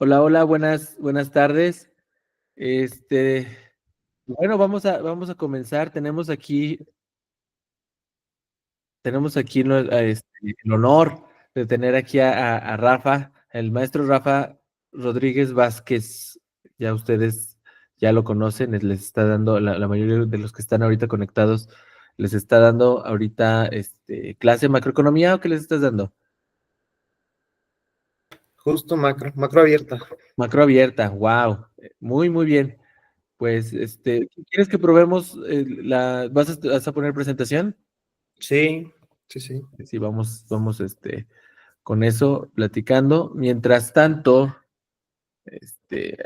Hola, hola, buenas tardes. Este, bueno, vamos a comenzar. Tenemos aquí el honor de tener aquí a Rafa, el maestro Rafa Rodríguez Vázquez. Ya ustedes ya lo conocen, les está dando, la mayoría de los que están ahorita conectados, les está dando ahorita clase de macroeconomía. ¿O qué les estás dando? Justo macro abierta. Macro abierta, wow, muy bien. Pues, ¿quieres que probemos vas a poner presentación? Sí, sí, sí. Sí, vamos, con eso platicando. Mientras tanto,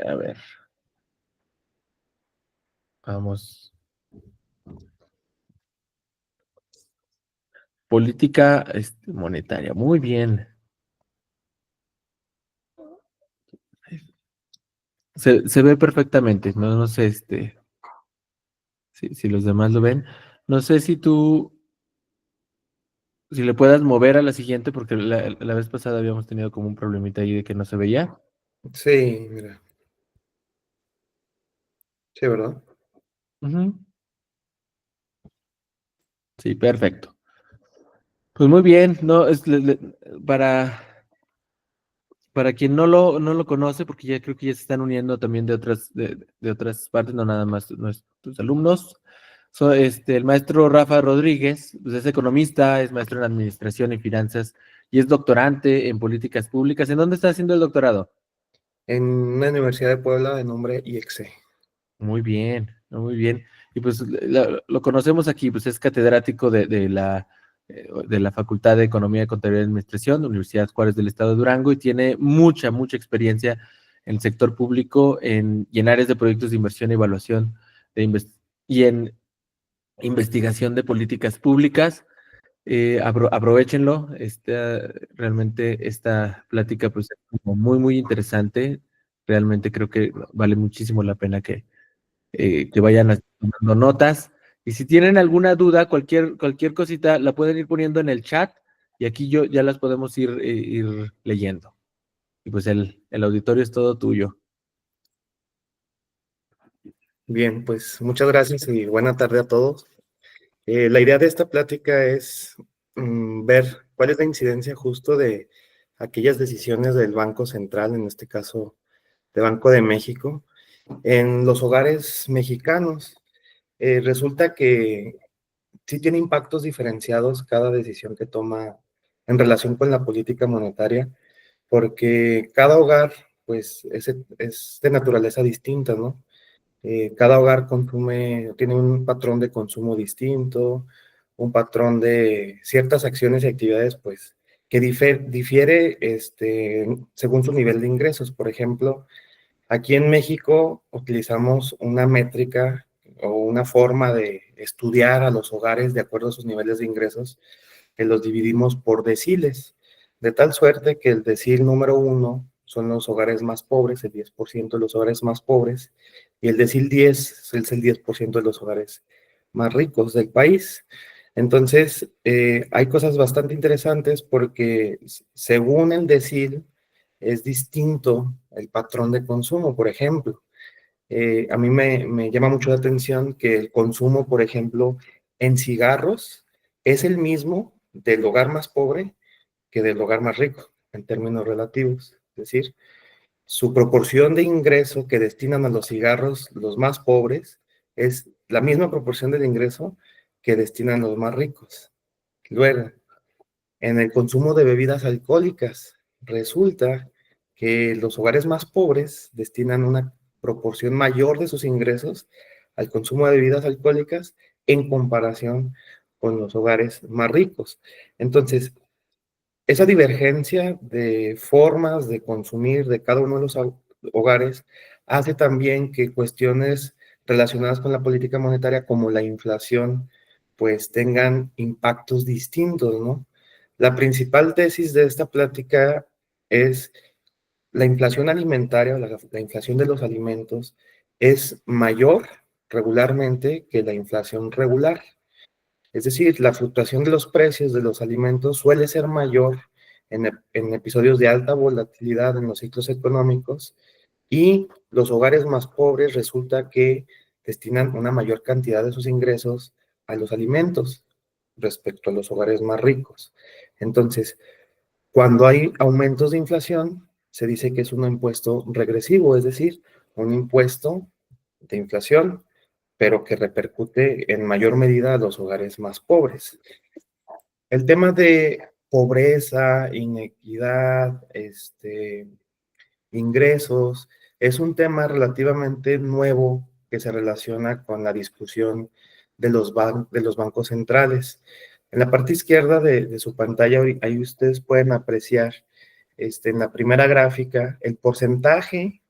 a ver, vamos. Política, monetaria. Muy bien. Se ve perfectamente. No sé, si los demás lo ven. No sé si le puedas mover a la siguiente, porque la vez pasada habíamos tenido como un problemita ahí de que no se veía. Sí, mira. Sí, ¿verdad? Ujú. Sí, perfecto. Pues muy bien, no, para quien no lo conoce, porque ya creo que ya se están uniendo también de otras partes, no nada más nuestros alumnos. El maestro Rafa Rodríguez, pues es economista, es maestro en administración y finanzas y es doctorante en políticas públicas. ¿En dónde está haciendo el doctorado? En una universidad de Puebla de nombre IEXE. Muy bien, no, muy bien. Y pues lo conocemos aquí, pues es catedrático de la Facultad de Economía, Contabilidad y Administración de la Universidad Juárez del Estado de Durango y tiene mucha experiencia en el sector público y en áreas de proyectos de inversión y evaluación y en investigación de políticas públicas. Aprovechenlo, realmente esta plática pues es como muy interesante. Realmente creo que vale muchísimo la pena que vayan tomando notas. Y si tienen alguna duda, cualquier cosita, la pueden ir poniendo en el chat y aquí ya las podemos ir leyendo. Y pues el auditorio es todo tuyo. Bien, pues muchas gracias y buena tarde a todos. La idea de esta plática es ver cuál es la incidencia justo de aquellas decisiones del Banco Central, en este caso de Banco de México, en los hogares mexicanos. Resulta que sí tiene impactos diferenciados cada decisión que toma en relación con la política monetaria, porque cada hogar, pues, es de naturaleza distinta, ¿no? Cada hogar tiene un patrón de consumo distinto, un patrón de ciertas acciones y actividades, pues, que difiere según su nivel de ingresos. Por ejemplo, aquí en México utilizamos una métrica o una forma de estudiar a los hogares de acuerdo a sus niveles de ingresos, que los dividimos por deciles, de tal suerte que el decil número 1 son los hogares más pobres, el 10% de los hogares más pobres, y el decil 10 es el 10% de los hogares más ricos del país. Entonces, hay cosas bastante interesantes porque según el decil es distinto el patrón de consumo. Por ejemplo, a mí me llama mucho la atención que el consumo, por ejemplo, en cigarros es el mismo del hogar más pobre que del hogar más rico, en términos relativos. Es decir, su proporción de ingreso que destinan a los cigarros los más pobres es la misma proporción del ingreso que destinan los más ricos. Luego, en el consumo de bebidas alcohólicas, resulta que los hogares más pobres destinan una proporción mayor de sus ingresos al consumo de bebidas alcohólicas en comparación con los hogares más ricos. Entonces, esa divergencia de formas de consumir de cada uno de los hogares hace también que cuestiones relacionadas con la política monetaria como la inflación pues tengan impactos distintos, ¿no? La principal tesis de esta plática es la inflación alimentaria, la inflación de los alimentos es mayor regularmente que la inflación regular. Es decir, la fluctuación de los precios de los alimentos suele ser mayor en episodios de alta volatilidad en los ciclos económicos, y los hogares más pobres resulta que destinan una mayor cantidad de sus ingresos a los alimentos respecto a los hogares más ricos. Entonces, cuando hay aumentos de inflación, se dice que es un impuesto regresivo, es decir, un impuesto de inflación, pero que repercute en mayor medida a los hogares más pobres. El tema de pobreza, inequidad, ingresos, es un tema relativamente nuevo que se relaciona con la discusión de de los bancos centrales. En la parte izquierda de su pantalla, ahí ustedes pueden apreciar en la primera gráfica el porcentaje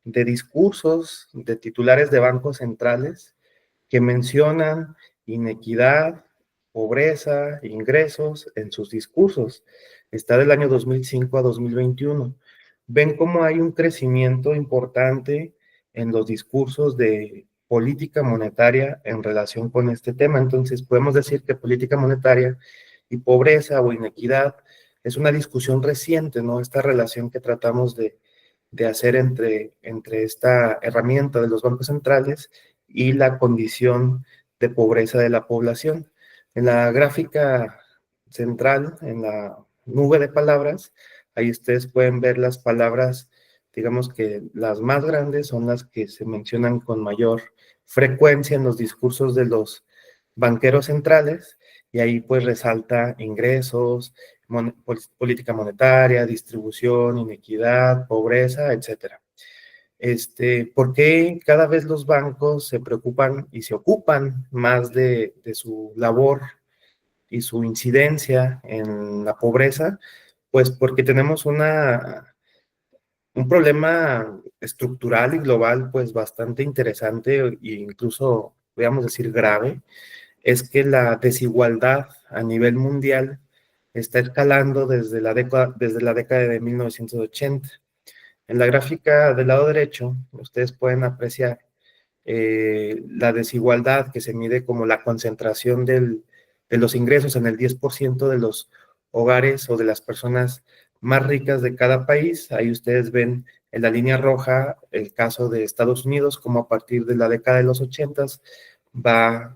de discursos de titulares de bancos centrales que mencionan inequidad, pobreza, ingresos en sus discursos. Está del año 2005 a 2021. Ven cómo hay un crecimiento importante en los discursos de política monetaria en relación con este tema. Entonces, podemos decir que política monetaria y pobreza o inequidad es una discusión reciente, ¿no? Esta relación que tratamos de hacer entre esta herramienta de los bancos centrales y la condición de pobreza de la población. En la gráfica central, en la nube de palabras, ahí ustedes pueden ver las palabras, digamos que las más grandes son las que se mencionan con mayor frecuencia en los discursos de los banqueros centrales, y ahí pues resalta ingresos, política monetaria, distribución, inequidad, pobreza, etcétera. ¿Por qué cada vez los bancos se preocupan y se ocupan más de su labor y su incidencia en la pobreza? Pues porque tenemos un problema estructural y global pues bastante interesante e incluso, podríamos decir, grave. Es que la desigualdad a nivel mundial está escalando desde la década de 1980. En la gráfica del lado derecho, ustedes pueden apreciar la desigualdad que se mide como la concentración de los ingresos en el 10% de los hogares o de las personas más ricas de cada país. Ahí ustedes ven en la línea roja el caso de Estados Unidos, como a partir de la década de los 80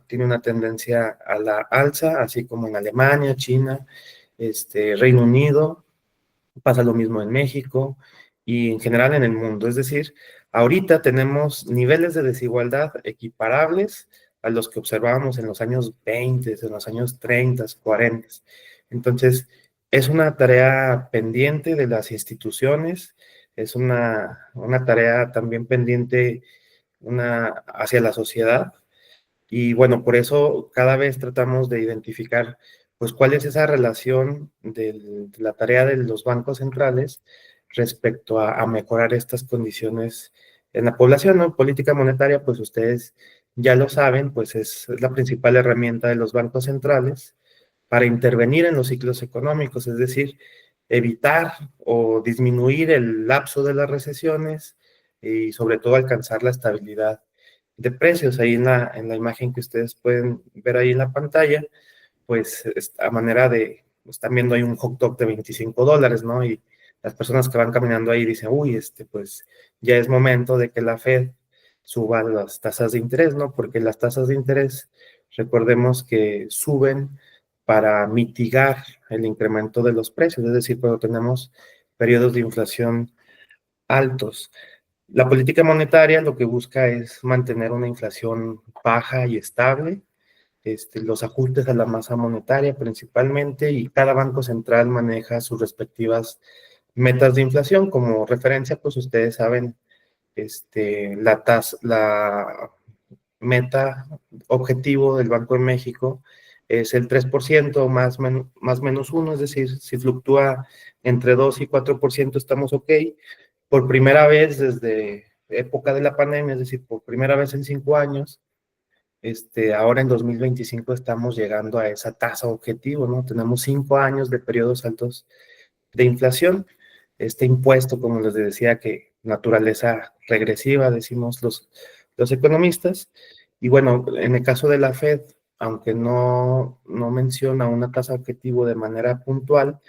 tiene una tendencia a la alza, así como en Alemania, China, Reino Unido. Pasa lo mismo en México y en general en el mundo. Es decir, ahorita tenemos niveles de desigualdad equiparables a los que observábamos en los años 20, en los años 30, 40. Entonces, es una tarea pendiente de las instituciones, es una tarea también pendiente hacia la sociedad. Y bueno, por eso cada vez tratamos de identificar, pues, cuál es esa relación de la tarea de los bancos centrales respecto a mejorar estas condiciones en la población, ¿no? Política monetaria, pues ustedes ya lo saben, pues es la principal herramienta de los bancos centrales para intervenir en los ciclos económicos, es decir, evitar o disminuir el lapso de las recesiones y sobre todo alcanzar la estabilidad de precios. Ahí en la imagen que ustedes pueden ver ahí en la pantalla, pues a manera de, están viendo ahí un hot dog de $25, ¿no? Y las personas que van caminando ahí dicen, uy, pues ya es momento de que la Fed suba las tasas de interés, ¿no? Porque las tasas de interés, recordemos que suben para mitigar el incremento de los precios, es decir, cuando tenemos periodos de inflación altos. La política monetaria lo que busca es mantener una inflación baja y estable, los ajustes a la masa monetaria principalmente, y cada banco central maneja sus respectivas metas de inflación. Como referencia, pues ustedes saben, la meta objetivo del Banco de México es el 3% más menos 1, es decir, si fluctúa entre 2 y 4% estamos ok. Por primera vez desde época de la pandemia, es decir, por primera vez en 5 años, ahora en 2025 estamos llegando a esa tasa objetivo, ¿no? Tenemos 5 años de periodos altos de inflación. Este impuesto, como les decía, que naturaleza regresiva, decimos los economistas. Y bueno, en el caso de la Fed, aunque no menciona una tasa objetivo de manera puntual,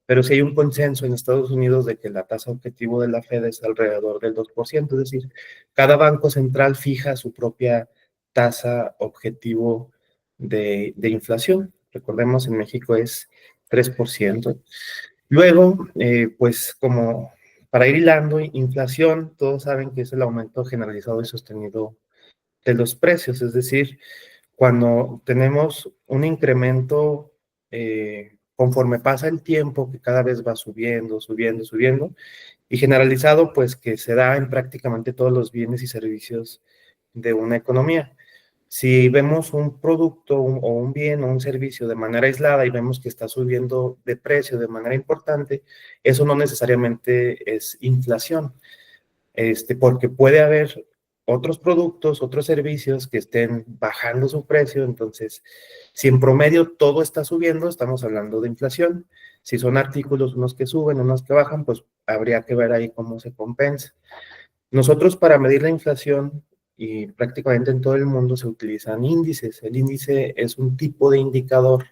pero sí hay un consenso en Estados Unidos de que la tasa objetivo de la Fed es alrededor del 2%, es decir, cada banco central fija su propia tasa objetivo de inflación. Recordemos, en México es 3%. Luego, pues como para ir hilando, inflación, todos saben que es el aumento generalizado y sostenido de los precios, es decir, cuando tenemos un incremento conforme pasa el tiempo, que cada vez va subiendo, subiendo, subiendo, y generalizado, pues que se da en prácticamente todos los bienes y servicios de una economía. Si vemos un producto o un bien o un servicio de manera aislada y vemos que está subiendo de precio de manera importante, eso no necesariamente es inflación, porque puede haber otros productos, otros servicios que estén bajando su precio. Entonces, si en promedio todo está subiendo, estamos hablando de inflación. Si son artículos unos que suben, unos que bajan, pues habría que ver ahí cómo se compensa. Nosotros, para medir la inflación, y prácticamente en todo el mundo se utilizan índices. El índice es un tipo de indicador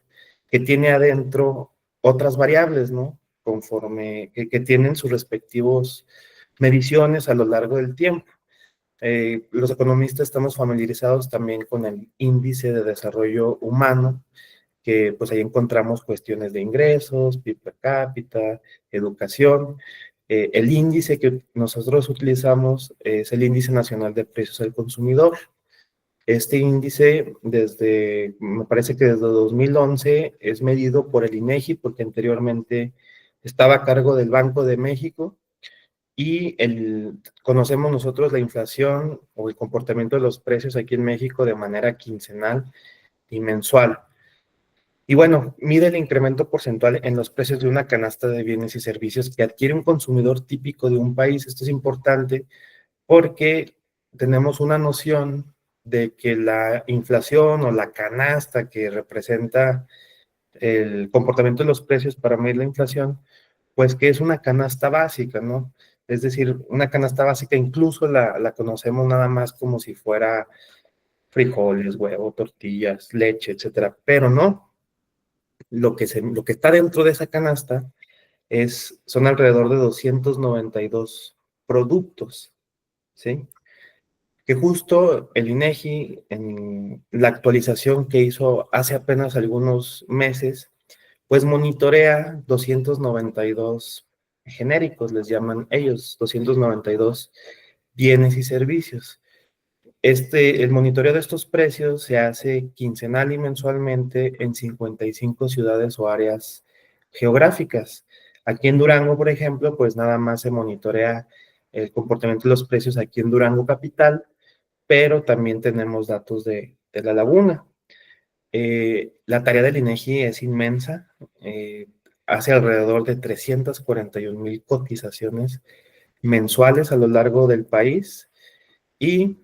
que tiene adentro otras variables, ¿no? Conforme que tienen sus respectivos mediciones a lo largo del tiempo. Los economistas estamos familiarizados también con el índice de desarrollo humano, que pues ahí encontramos cuestiones de ingresos, PIB per cápita, educación. El índice que nosotros utilizamos es el Índice Nacional de Precios al Consumidor. Este índice, me parece que desde 2011 es medido por el INEGI, porque anteriormente estaba a cargo del Banco de México, y conocemos nosotros la inflación o el comportamiento de los precios aquí en México de manera quincenal y mensual. Y bueno, mide el incremento porcentual en los precios de una canasta de bienes y servicios que adquiere un consumidor típico de un país. Esto es importante porque tenemos una noción de que la inflación o la canasta que representa el comportamiento de los precios para medir la inflación, pues que es una canasta básica, ¿no? Es decir, una canasta básica incluso la conocemos nada más como si fuera frijoles, huevo, tortillas, leche, etcétera, pero no. Lo que está dentro de esa canasta son alrededor de 292 productos, ¿sí? Que justo el INEGI, en la actualización que hizo hace apenas algunos meses, pues monitorea 292 genéricos, les llaman ellos, 292 bienes y servicios. El monitoreo de estos precios se hace quincenal y mensualmente en 55 ciudades o áreas geográficas. Aquí en Durango, por ejemplo, pues nada más se monitorea el comportamiento de los precios aquí en Durango capital, pero también tenemos datos de la laguna. La tarea del INEGI es inmensa, hace alrededor de 341,000 cotizaciones mensuales a lo largo del país. Y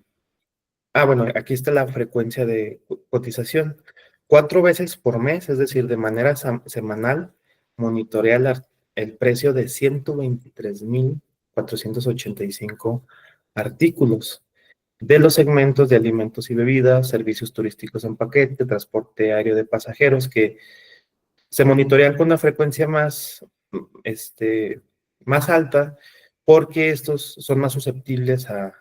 bueno, aquí está la frecuencia de cotización. 4 veces por mes, es decir, de manera semanal, monitorea el precio de 123,485 artículos de los segmentos de alimentos y bebidas, servicios turísticos en paquete, transporte aéreo de pasajeros, que se monitorean con una frecuencia más alta, porque estos son más susceptibles a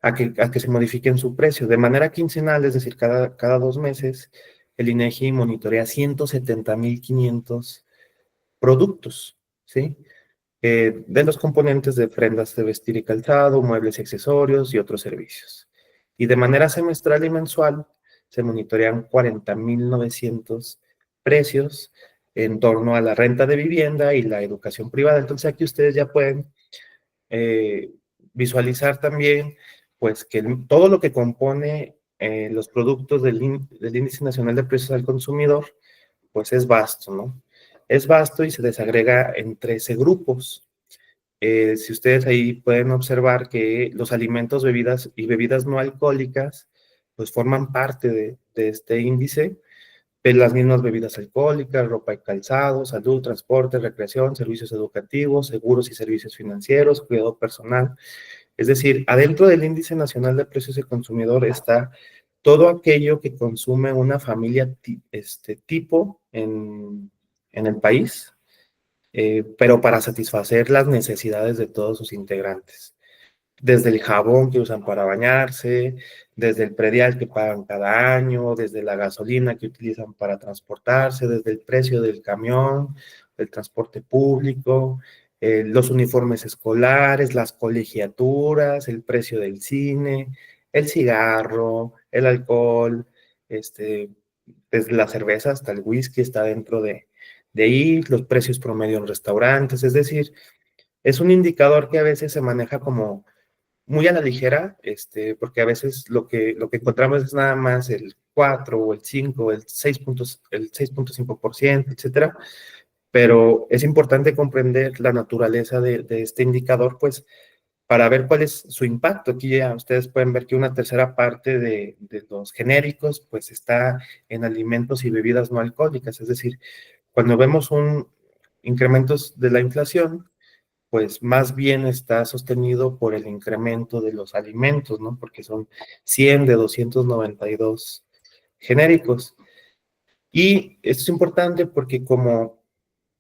a que se modifiquen su precio. De manera quincenal, es decir, cada 2 meses, el INEGI monitorea 170,500 productos, ¿sí? De los componentes de prendas de vestir y calzado, muebles y accesorios y otros servicios. Y de manera semestral y mensual se monitorean 40,900 precios en torno a la renta de vivienda y la educación privada. Entonces aquí ustedes ya pueden eh, visualizar también, pues, que todo lo que compone los productos del Índice Nacional de Precios al Consumidor, pues es vasto, ¿no? Es vasto y se desagrega en 13 grupos. Si ustedes ahí pueden observar que los alimentos, bebidas y bebidas no alcohólicas, pues forman parte de este índice, las mismas bebidas alcohólicas, ropa y calzado, salud, transporte, recreación, servicios educativos, seguros y servicios financieros, cuidado personal. Es decir, adentro del Índice Nacional de Precios del Consumidor está todo aquello que consume una familia tipo en el país, pero para satisfacer las necesidades de todos sus integrantes. Desde el jabón que usan para bañarse, desde el predial que pagan cada año, desde la gasolina que utilizan para transportarse, desde el precio del camión, el transporte público, los uniformes escolares, las colegiaturas, el precio del cine, el cigarro, el alcohol, desde la cerveza hasta el whisky está dentro de ahí, los precios promedio en restaurantes, es decir, es un indicador que a veces se maneja como muy a la ligera, porque a veces lo que encontramos es nada más el 4 o el 5, el 6.5%, etcétera, pero es importante comprender la naturaleza de este indicador, pues, para ver cuál es su impacto. Aquí ya ustedes pueden ver que una tercera parte de los genéricos, pues, está en alimentos y bebidas no alcohólicas, es decir, cuando vemos un incrementos de la inflación, pues más bien está sostenido por el incremento de los alimentos, ¿no? Porque son 100 de 292 genéricos. Y esto es importante porque como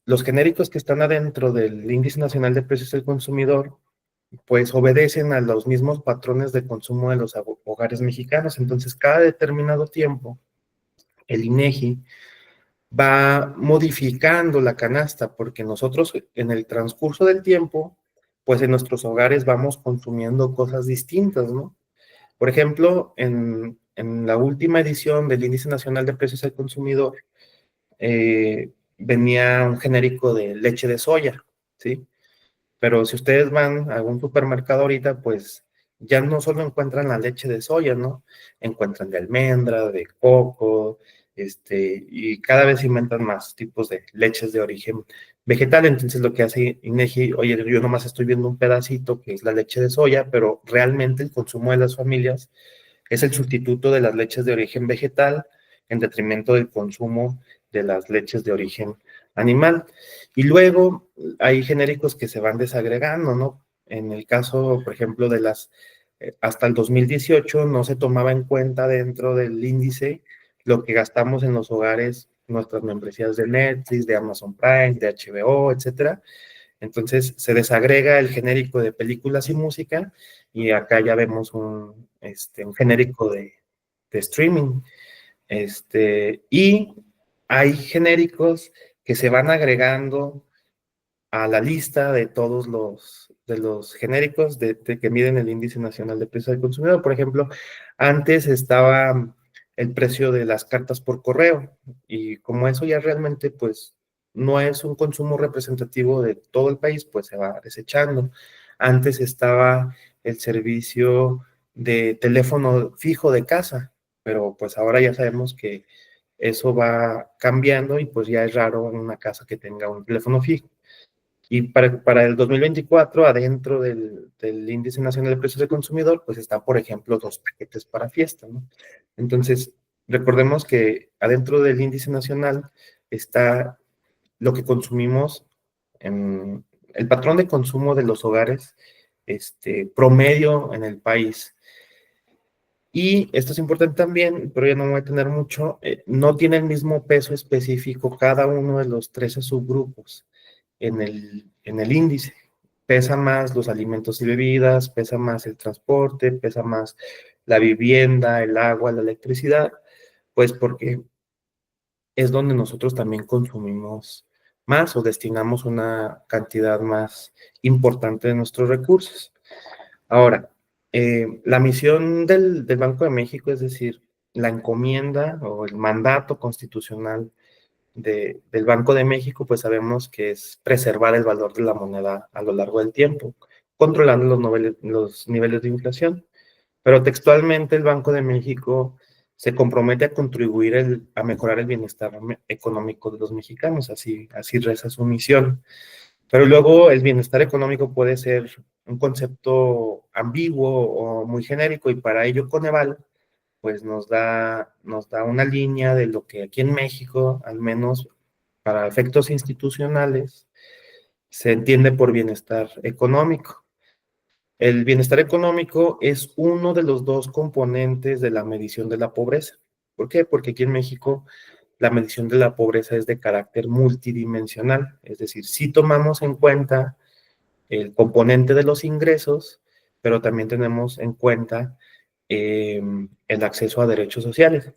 los genéricos que están adentro del Índice Nacional de Precios del Consumidor, pues obedecen a los mismos patrones de consumo de los hogares mexicanos. Entonces, cada determinado tiempo, el INEGI va modificando la canasta, porque nosotros en el transcurso del tiempo, pues en nuestros hogares vamos consumiendo cosas distintas, ¿no? Por ejemplo, en la última edición del Índice Nacional de Precios al Consumidor, venía un genérico de leche de soya, ¿sí? Pero si ustedes van a algún supermercado ahorita, pues ya no solo encuentran la leche de soya, ¿no? Encuentran de almendra, de coco, y cada vez inventan más tipos de leches de origen vegetal. Entonces lo que hace INEGI, oye, yo nomás estoy viendo un pedacito que es la leche de soya, pero realmente el consumo de las familias es el sustituto de las leches de origen vegetal en detrimento del consumo de las leches de origen animal. Y luego hay genéricos que se van desagregando, ¿no? En el caso, por ejemplo, hasta el 2018 no se tomaba en cuenta dentro del índice lo que gastamos en los hogares, nuestras membresías de Netflix, de Amazon Prime, de HBO, etcétera. Entonces se desagrega el genérico de películas y música y acá ya vemos un genérico de streaming. Y hay genéricos que se van agregando a la lista de todos los genéricos que miden el Índice Nacional de Precios del Consumidor. Por ejemplo, antes estaba el precio de las cartas por correo y como eso ya realmente pues no es un consumo representativo de todo el país, pues se va desechando. Antes estaba el servicio de teléfono fijo de casa, pero pues ahora ya sabemos que eso va cambiando y pues ya es raro una casa que tenga un teléfono fijo. Y para el 2024, adentro del Índice Nacional de Precios del Consumidor, pues está, por ejemplo, los paquetes para fiesta, ¿no? Entonces, recordemos que adentro del Índice Nacional está lo que consumimos, el patrón de consumo de los hogares promedio en el país. Y esto es importante también, pero ya no me voy a tener mucho, no tiene el mismo peso específico cada uno de los 13 subgrupos en el índice. Pesa más los alimentos y bebidas, pesa más el transporte, pesa más la vivienda, el agua, la electricidad, pues porque es donde nosotros también consumimos más o destinamos una cantidad más importante de nuestros recursos. Ahora, la misión del Banco de México, es decir, la encomienda o el mandato constitucional del Banco de México, pues sabemos que es preservar el valor de la moneda a lo largo del tiempo, controlando los niveles de inflación. Pero textualmente el Banco de México se compromete a contribuir a mejorar el bienestar económico de los mexicanos, así reza su misión. Pero luego el bienestar económico puede ser un concepto ambiguo o muy genérico y para ello Coneval pues nos da una línea de lo que aquí en México, al menos para efectos institucionales, se entiende por bienestar económico. El bienestar económico es uno de los dos componentes de la medición de la pobreza. ¿Por qué? Porque aquí en México la medición de la pobreza es de carácter multidimensional, es decir, sí tomamos en cuenta el componente de los ingresos, pero también tenemos en cuenta el acceso a derechos sociales.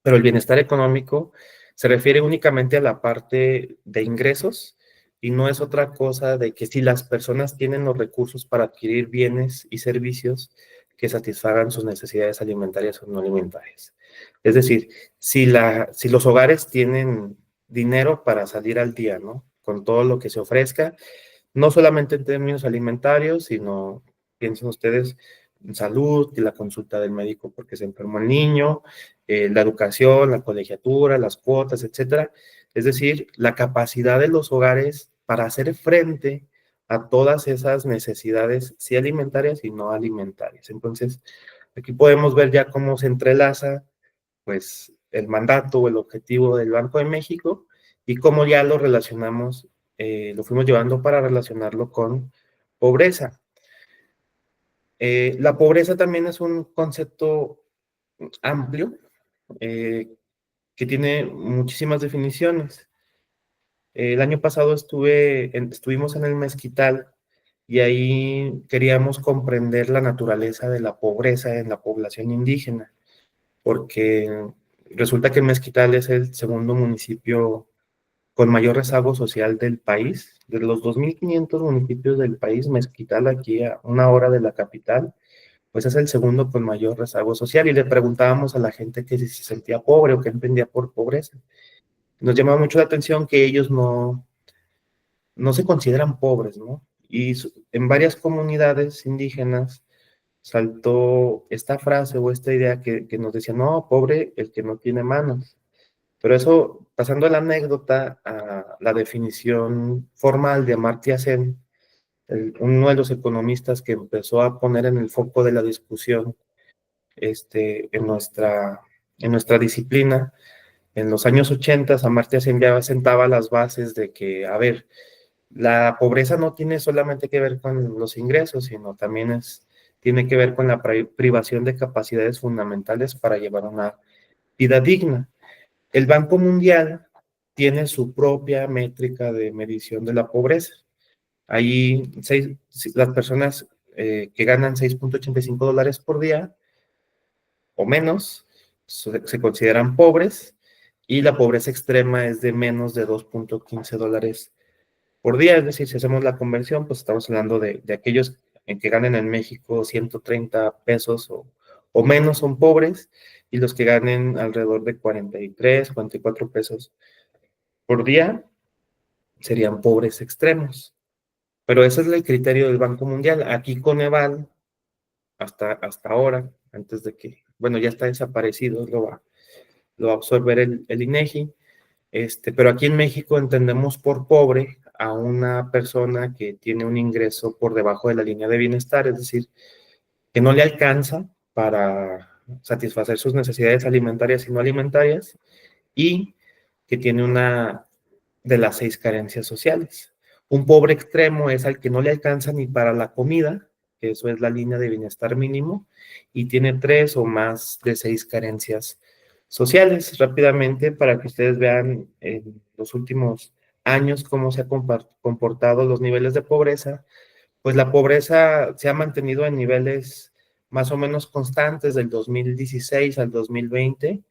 Pero el bienestar económico se refiere únicamente a la parte de ingresos y no es otra cosa de que si las personas tienen los recursos para adquirir bienes y servicios que satisfagan sus necesidades alimentarias o no alimentarias. Es decir, si los hogares tienen dinero para salir al día, ¿no? Con todo lo que se ofrezca, no solamente en términos alimentarios, sino, piensen ustedes, en salud, y la consulta del médico porque se enfermó el niño, la educación, la colegiatura, las cuotas, etcétera. Es decir, la capacidad de los hogares para hacer frente a todas esas necesidades, sí alimentarias y no alimentarias. Entonces, aquí podemos ver ya cómo se entrelaza, pues, el mandato o el objetivo del Banco de México y cómo ya lo relacionamos, lo fuimos llevando para relacionarlo con pobreza. La pobreza también es un concepto amplio que tiene muchísimas definiciones. El año pasado estuvimos en el Mezquital y ahí queríamos comprender la naturaleza de la pobreza en la población indígena, porque resulta que el Mezquital es el segundo municipio con mayor rezago social del país. De los 2.500 municipios del país, Mezquital, aquí a una hora de la capital, pues es el segundo con mayor rezago social. Y le preguntábamos a la gente que si se sentía pobre o qué entendía por pobreza. Nos llamaba mucho la atención que ellos no se consideran pobres, ¿no? Y en varias comunidades indígenas saltó esta frase o esta idea que nos decía, no, pobre el que no tiene manos. Pero eso, pasando a la anécdota, a la definición formal de Amartya Sen, uno de los economistas que empezó a poner en el foco de la discusión en nuestra disciplina, en los años 80, Amartya Sen ya sentaba las bases de que, a ver, la pobreza no tiene solamente que ver con los ingresos, sino también tiene que ver con la privación de capacidades fundamentales para llevar una vida digna. El Banco Mundial tiene su propia métrica de medición de la pobreza. Ahí las personas que ganan $6.85 por día o menos se consideran pobres y la pobreza extrema es de menos de $2.15 por día. Es decir, si hacemos la conversión, pues estamos hablando de aquellos en que ganen en México 130 pesos o menos son pobres, y los que ganen alrededor de 43, 44 pesos por día serían pobres extremos. Pero ese es el criterio del Banco Mundial. Aquí Coneval, hasta ahora, antes de que, bueno, ya está desaparecido, lo va a absorber el INEGI, pero aquí en México entendemos por pobre a una persona que tiene un ingreso por debajo de la línea de bienestar, es decir, que no le alcanza para satisfacer sus necesidades alimentarias y no alimentarias, y que tiene una de las 6 carencias sociales. Un pobre extremo es al que no le alcanza ni para la comida, que eso es la línea de bienestar mínimo, y tiene 3 o más de 6 carencias sociales. Rápidamente, para que ustedes vean en los últimos años cómo se han comportado los niveles de pobreza, pues la pobreza se ha mantenido en niveles más o menos constantes del 2016 al 2020,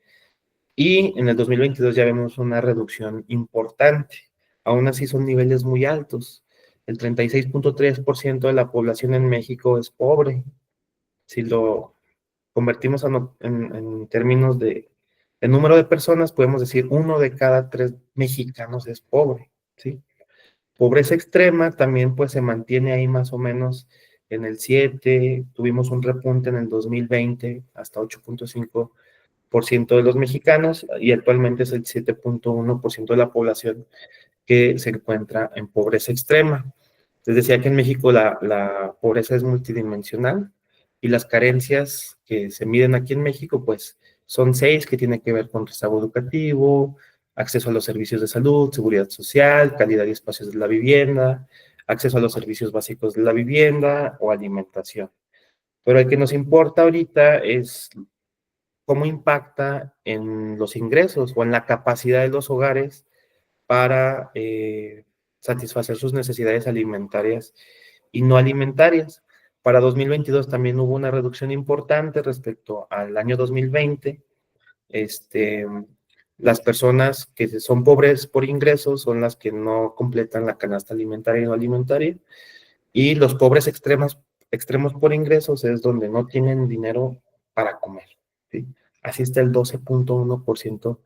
y en el 2022 ya vemos una reducción importante. Aún así son niveles muy altos. El 36.3% de la población en México es pobre. Si lo convertimos en términos de número de personas, podemos decir 1 de cada 3 mexicanos es pobre, ¿sí? Pobreza extrema también pues se mantiene ahí más o menos en el 7, tuvimos un repunte en el 2020 hasta 8.5% de los mexicanos, y actualmente es el 7.1% de la población que se encuentra en pobreza extrema. Les decía que en México la pobreza es multidimensional y las carencias que se miden aquí en México pues son 6 que tienen que ver con rezago educativo, acceso a los servicios de salud, seguridad social, calidad y espacios de la vivienda, acceso a los servicios básicos de la vivienda o alimentación. Pero el que nos importa ahorita es cómo impacta en los ingresos o en la capacidad de los hogares para satisfacer sus necesidades alimentarias y no alimentarias. Para 2022 también hubo una reducción importante respecto al año 2020. Las personas que son pobres por ingresos son las que no completan la canasta alimentaria y no alimentaria, y los pobres extremos por ingresos es donde no tienen dinero para comer, ¿sí? Así está el 12.1%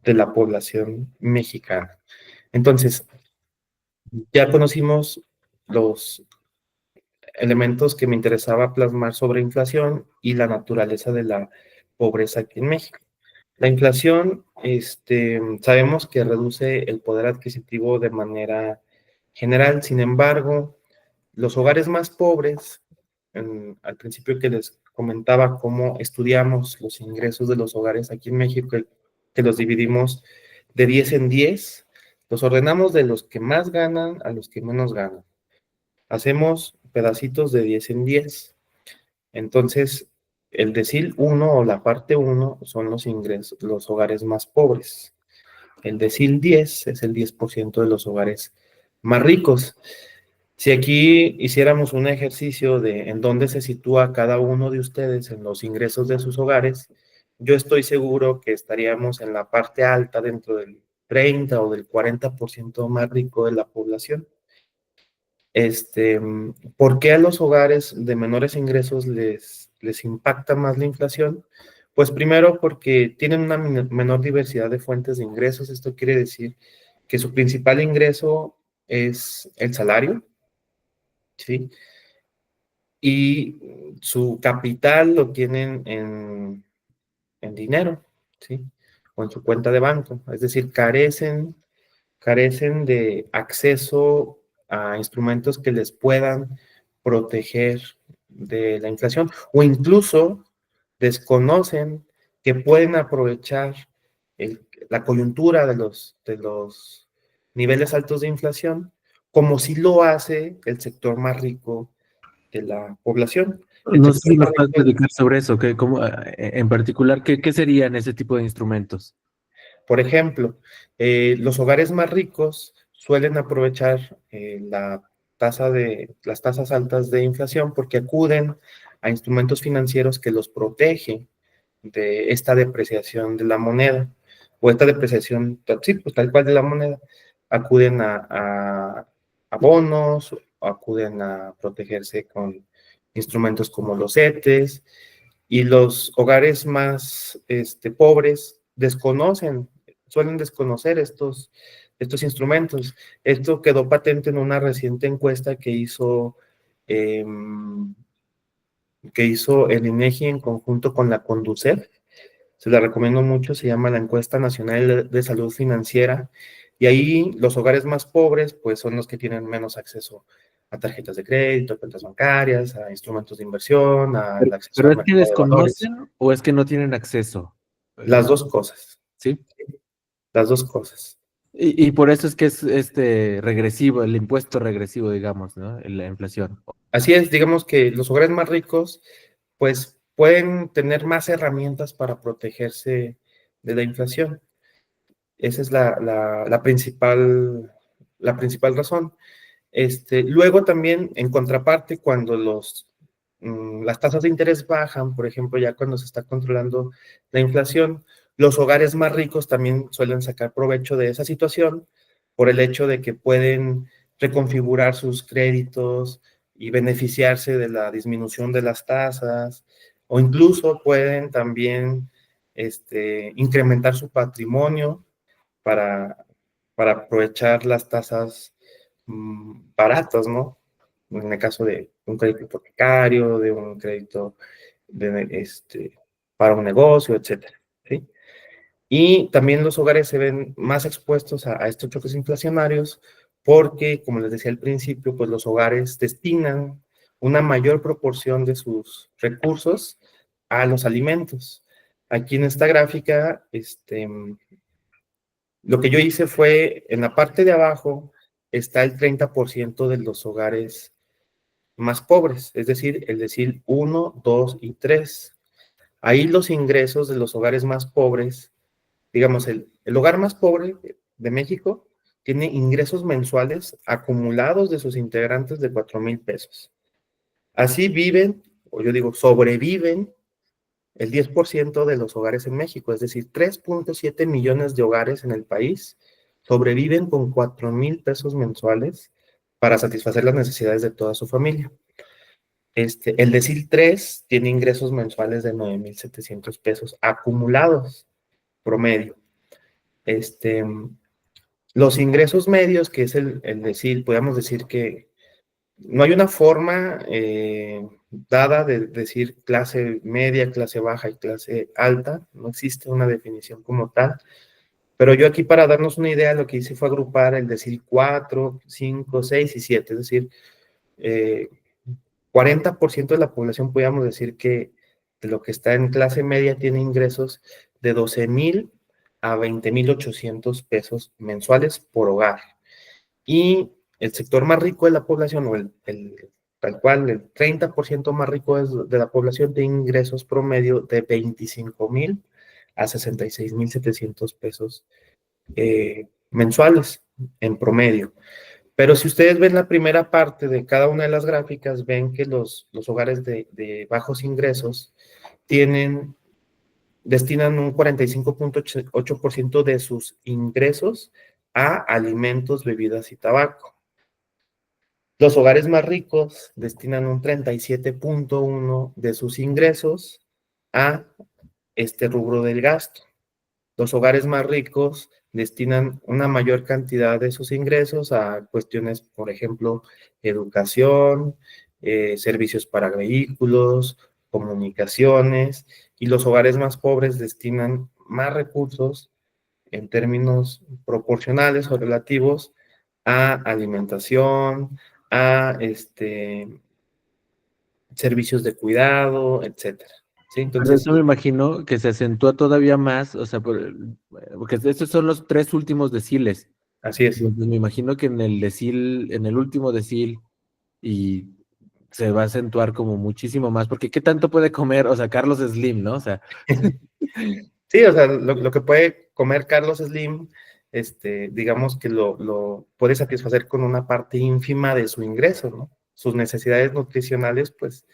de la población mexicana. Entonces, ya conocimos los elementos que me interesaba plasmar sobre inflación y la naturaleza de la pobreza aquí en México. La inflación, sabemos que reduce el poder adquisitivo de manera general. Sin embargo, los hogares más pobres, al principio que les comentaba cómo estudiamos los ingresos de los hogares aquí en México, que los dividimos de 10 en 10, los ordenamos de los que más ganan a los que menos ganan. Hacemos pedacitos de 10 en 10. Entonces, el decil 1 o la parte 1 son los ingresos, los hogares más pobres. El decil 10 es el 10% de los hogares más ricos. Si aquí hiciéramos un ejercicio de en dónde se sitúa cada uno de ustedes en los ingresos de sus hogares, yo estoy seguro que estaríamos en la parte alta dentro del 30 o del 40% más rico de la población. ¿Por qué a los hogares de menores ingresos les impacta más la inflación? Pues primero porque tienen una menor diversidad de fuentes de ingresos. Esto quiere decir que su principal ingreso es el salario, ¿sí? Y su capital lo tienen en dinero, ¿sí? O en su cuenta de banco. Es decir, carecen de acceso a instrumentos que les puedan proteger de la inflación, o incluso desconocen que pueden aprovechar la coyuntura de los niveles altos de inflación, como si lo hace el sector más rico de la población. El No sé sector si más nos puedes rico, platicar sobre eso, que, cómo, en particular, ¿qué serían ese tipo de instrumentos? por ejemplo, los hogares más ricos suelen aprovechar las tasas altas de inflación porque acuden a instrumentos financieros que los protegen de esta depreciación de la moneda, o esta depreciación, sí, pues tal cual de la moneda. Acuden a bonos, acuden a protegerse con instrumentos como los CETES, y los hogares más pobres suelen desconocer estos instrumentos. Esto quedó patente en una reciente encuesta que hizo el INEGI en conjunto con la Conducef. Se la recomiendo mucho, se llama la Encuesta Nacional de Salud Financiera, y ahí los hogares más pobres pues son los que tienen menos acceso a tarjetas de crédito, a cuentas bancarias, a instrumentos de inversión, al acceso ¿Pero al es que mercado de valores. desconocen o es que no tienen acceso? Las dos cosas, ¿Sí? las dos cosas. Y por eso es que es regresivo, el impuesto regresivo, digamos, ¿no? La inflación. Así es, digamos que los hogares más ricos pues pueden tener más herramientas para protegerse de la inflación. Esa es la principal razón. Luego también, en contraparte, cuando las tasas de interés bajan, por ejemplo, ya cuando se está controlando la inflación, los hogares más ricos también suelen sacar provecho de esa situación por el hecho de que pueden reconfigurar sus créditos y beneficiarse de la disminución de las tasas, o incluso pueden también incrementar su patrimonio para, para aprovechar las tasas baratas, ¿no? En el caso de un crédito hipotecario, de un crédito para un negocio, etcétera, ¿sí? Y también los hogares se ven más expuestos a estos choques inflacionarios porque, como les decía al principio, pues los hogares destinan una mayor proporción de sus recursos a los alimentos. Aquí en esta gráfica, lo que yo hice fue, en la parte de abajo está el 30% de los hogares más pobres, es decir, el decil 1, 2 y 3. Ahí los ingresos de los hogares más pobres, digamos, el hogar más pobre de México tiene ingresos mensuales acumulados de sus integrantes de 4,000 pesos. Así viven, o yo digo, sobreviven el 10% de los hogares en México, es decir, 3,7 millones de hogares en el país sobreviven con 4,000 pesos mensuales para satisfacer las necesidades de toda su familia. El decil 3 tiene ingresos mensuales de 9,700 pesos acumulados promedio. Los ingresos medios, que es el decil, podemos decir que no hay una forma dada de decir clase media, clase baja y clase alta, no existe una definición como tal, pero yo aquí para darnos una idea lo que hice fue agrupar el decil 4, 5, 6 y 7, es decir, 40% de la población podríamos decir que de lo que está en clase media tiene ingresos de 12,000 a 20,800 pesos mensuales por hogar. Y el sector más rico de la población, o tal cual, el 30% más rico de la población tiene ingresos promedio de 25,000 a 66,700 pesos mensuales en promedio. Pero si ustedes ven la primera parte de cada una de las gráficas, ven que los hogares de bajos ingresos destinan un 45,8% de sus ingresos a alimentos, bebidas y tabaco. Los hogares más ricos destinan un 37,1% de sus ingresos a este rubro del gasto. Los hogares más ricos destinan una mayor cantidad de sus ingresos a cuestiones, por ejemplo, educación, servicios para vehículos, comunicaciones, y los hogares más pobres destinan más recursos en términos proporcionales o relativos a alimentación, a servicios de cuidado, etcétera. ¿Sí? Por Entonces, eso me imagino que se acentúa todavía más, o sea, porque estos son los tres últimos deciles. así es. Entonces, me imagino que en el decil, en el último decil, y se va a acentuar como muchísimo más, porque ¿qué tanto puede comer? O sea, Carlos Slim, ¿no? O sea, Sí, o sea, lo que puede comer Carlos Slim, digamos que lo puede satisfacer con una parte ínfima de su ingreso, ¿no? Sus necesidades nutricionales, pues,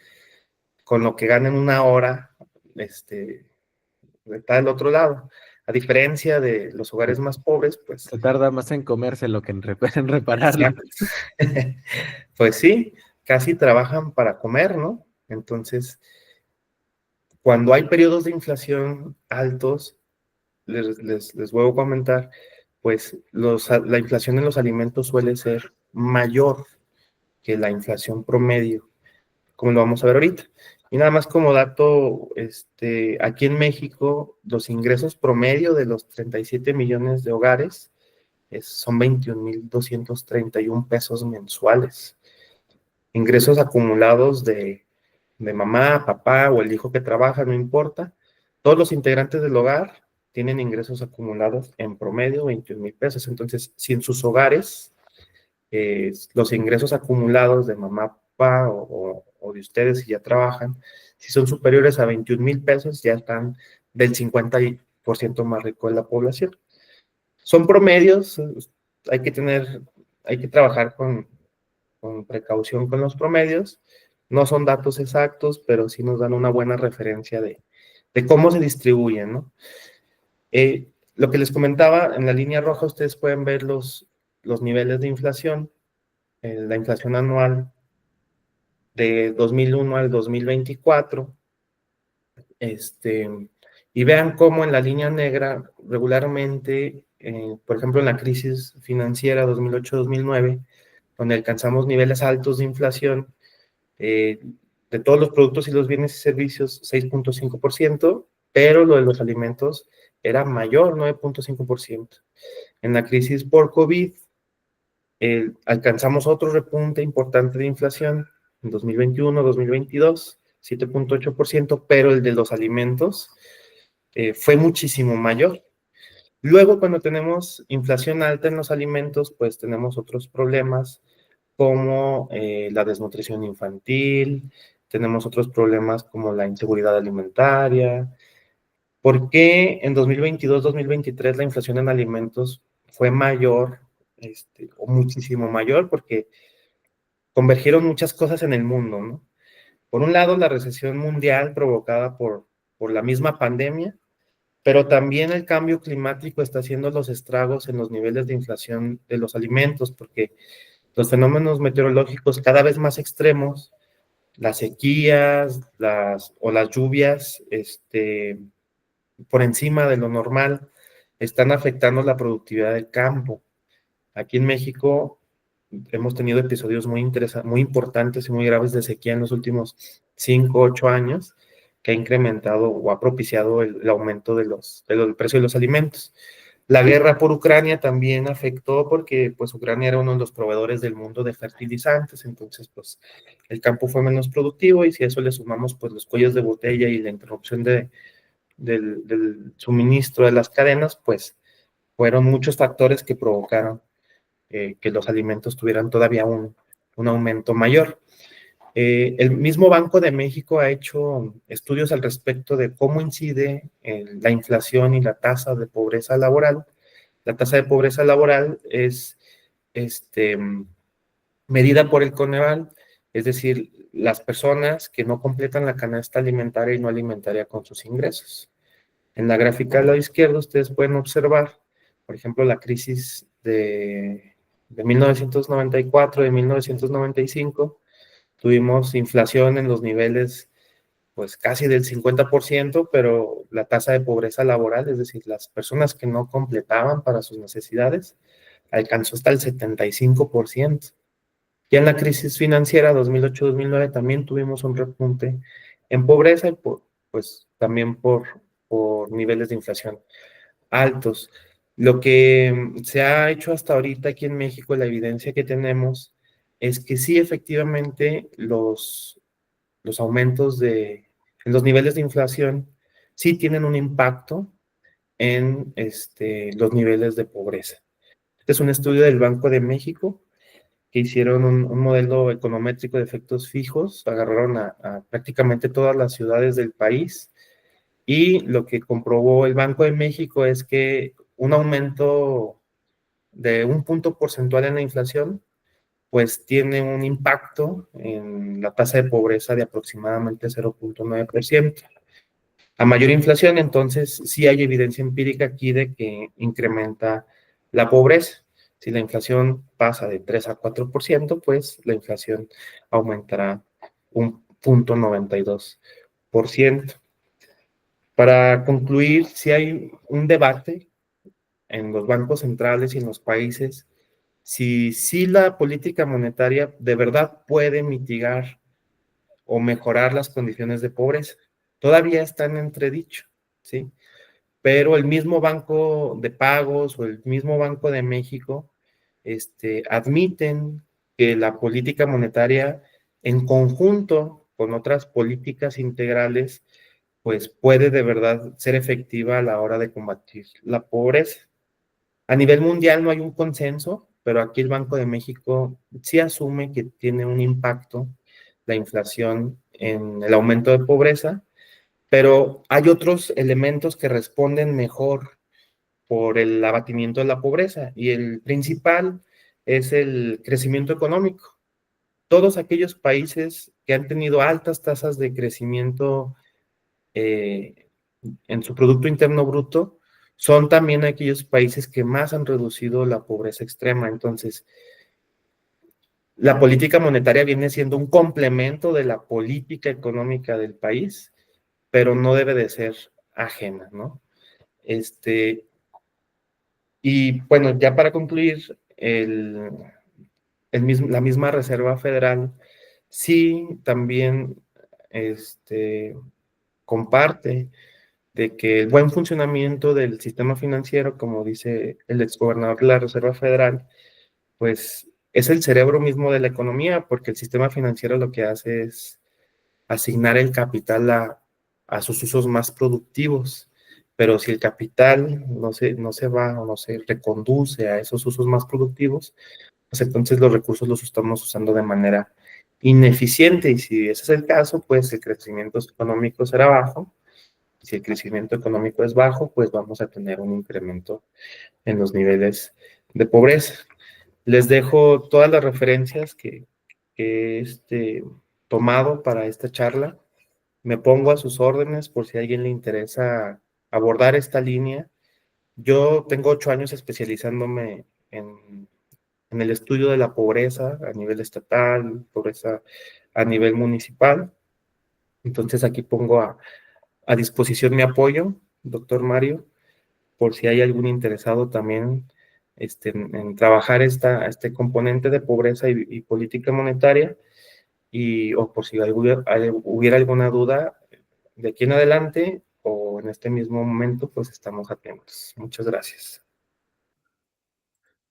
con lo que gana en una hora, está del otro lado. A diferencia de los hogares más pobres, pues, se tarda más en comérselo que en, en repararlo. exacto. Pues sí, casi trabajan para comer, ¿no? Entonces, cuando hay periodos de inflación altos, les vuelvo a comentar, pues la inflación en los alimentos suele ser mayor que la inflación promedio, como lo vamos a ver ahorita. Y nada más como dato, aquí en México, los ingresos promedio de los 37 millones de hogares son 21,231 pesos mensuales. Ingresos acumulados de mamá, papá o el hijo que trabaja, no importa. Todos los integrantes del hogar tienen ingresos acumulados en promedio 21,000 pesos. Entonces, si en sus hogares los ingresos acumulados de mamá, papá o de ustedes si ya trabajan, si son superiores a 21,000 pesos, ya están del 50% más rico de la población. Son promedios, hay que trabajar con precaución con los promedios. No son datos exactos, pero sí nos dan una buena referencia de cómo se distribuyen, ¿no? Lo que les comentaba, en la línea roja ustedes pueden ver los niveles de inflación, la inflación anual de 2001 al 2024, y vean cómo en la línea negra regularmente, por ejemplo, en la crisis financiera 2008-2009, donde alcanzamos niveles altos de inflación, de todos los productos y los bienes y servicios, 6,5%, pero lo de los alimentos era mayor, 9,5%. En la crisis por COVID, alcanzamos otro repunte importante de inflación en 2021, 2022, 7,8%, pero el de los alimentos fue muchísimo mayor. Luego, cuando tenemos inflación alta en los alimentos, pues tenemos otros problemas como la desnutrición infantil, tenemos otros problemas como la inseguridad alimentaria. ¿Por qué en 2022-2023 la inflación en alimentos fue mayor, o muchísimo mayor? Porque convergieron muchas cosas en el mundo, ¿no? Por un lado, la recesión mundial provocada por la misma pandemia, pero también el cambio climático está haciendo los estragos en los niveles de inflación de los alimentos, porque los fenómenos meteorológicos cada vez más extremos, las sequías, las lluvias, por encima de lo normal, están afectando la productividad del campo. Aquí en México hemos tenido episodios muy importantes y muy graves de sequía en los últimos 5, 8 años, que ha incrementado o ha propiciado el aumento del precio de los alimentos. La guerra por Ucrania también afectó porque pues Ucrania era uno de los proveedores del mundo de fertilizantes, entonces pues el campo fue menos productivo, y si a eso le sumamos pues los cuellos de botella y la interrupción del suministro de las cadenas, pues fueron muchos factores que provocaron que los alimentos tuvieran todavía un aumento mayor. El mismo Banco de México ha hecho estudios al respecto de cómo incide la inflación y la tasa de pobreza laboral. La tasa de pobreza laboral es medida por el Coneval, es decir, las personas que no completan la canasta alimentaria y no alimentaria con sus ingresos. En la gráfica a la izquierda ustedes pueden observar, por ejemplo, la crisis de 1994, de 1995, tuvimos inflación en los niveles pues casi del 50%, pero la tasa de pobreza laboral, es decir, las personas que no completaban para sus necesidades, alcanzó hasta el 75%. Y en la crisis financiera 2008-2009 también tuvimos un repunte en pobreza y pues también por niveles de inflación altos. Lo que se ha hecho hasta ahorita aquí en México, la evidencia que tenemos es que sí, efectivamente, los aumentos en los niveles de inflación sí tienen un impacto en los niveles de pobreza. Este es un estudio del Banco de México que hicieron un modelo econométrico de efectos fijos, agarraron a prácticamente todas las ciudades del país, y lo que comprobó el Banco de México es que un aumento de un punto porcentual en la inflación, pues tiene un impacto en la tasa de pobreza de aproximadamente 0.9%. A mayor inflación, entonces, sí hay evidencia empírica aquí de que incrementa la pobreza. Si la inflación pasa de 3 a 4%, pues la inflación aumentará un 0.92%. Para concluir, si hay un debate en los bancos centrales y en los países, si la política monetaria de verdad puede mitigar o mejorar las condiciones de pobreza. Todavía está en entredicho, ¿sí? Pero el mismo Banco de Pagos o el mismo Banco de México admiten que la política monetaria en conjunto con otras políticas integrales pues puede de verdad ser efectiva a la hora de combatir la pobreza. A nivel mundial no hay un consenso, pero aquí el Banco de México sí asume que tiene un impacto la inflación en el aumento de pobreza, pero hay otros elementos que responden mejor por el abatimiento de la pobreza, y el principal es el crecimiento económico. Todos aquellos países que han tenido altas tasas de crecimiento en su Producto Interno Bruto son también aquellos países que más han reducido la pobreza extrema. Entonces, la política monetaria viene siendo un complemento de la política económica del país, pero no debe de ser ajena, ¿no? Y bueno, ya para concluir, la misma Reserva Federal sí también comparte de que el buen funcionamiento del sistema financiero, como dice el exgobernador de la Reserva Federal, pues es el cerebro mismo de la economía, porque el sistema financiero lo que hace es asignar el capital a sus usos más productivos. Pero si el capital no se va o no se reconduce a esos usos más productivos, pues entonces los recursos los estamos usando de manera ineficiente, y si ese es el caso, pues el crecimiento económico será bajo. Si el crecimiento económico es bajo, pues vamos a tener un incremento en los niveles de pobreza. Les dejo todas las referencias que he tomado para esta charla. Me pongo a sus órdenes por si a alguien le interesa abordar esta línea. Yo tengo 8 años especializándome en el estudio de la pobreza a nivel estatal, pobreza a nivel municipal. Entonces aquí pongo a disposición mi apoyo, doctor Mario, por si hay algún interesado también en trabajar este componente de pobreza y política monetaria, o por si hubiera alguna duda de aquí en adelante o en este mismo momento, pues estamos atentos. Muchas gracias.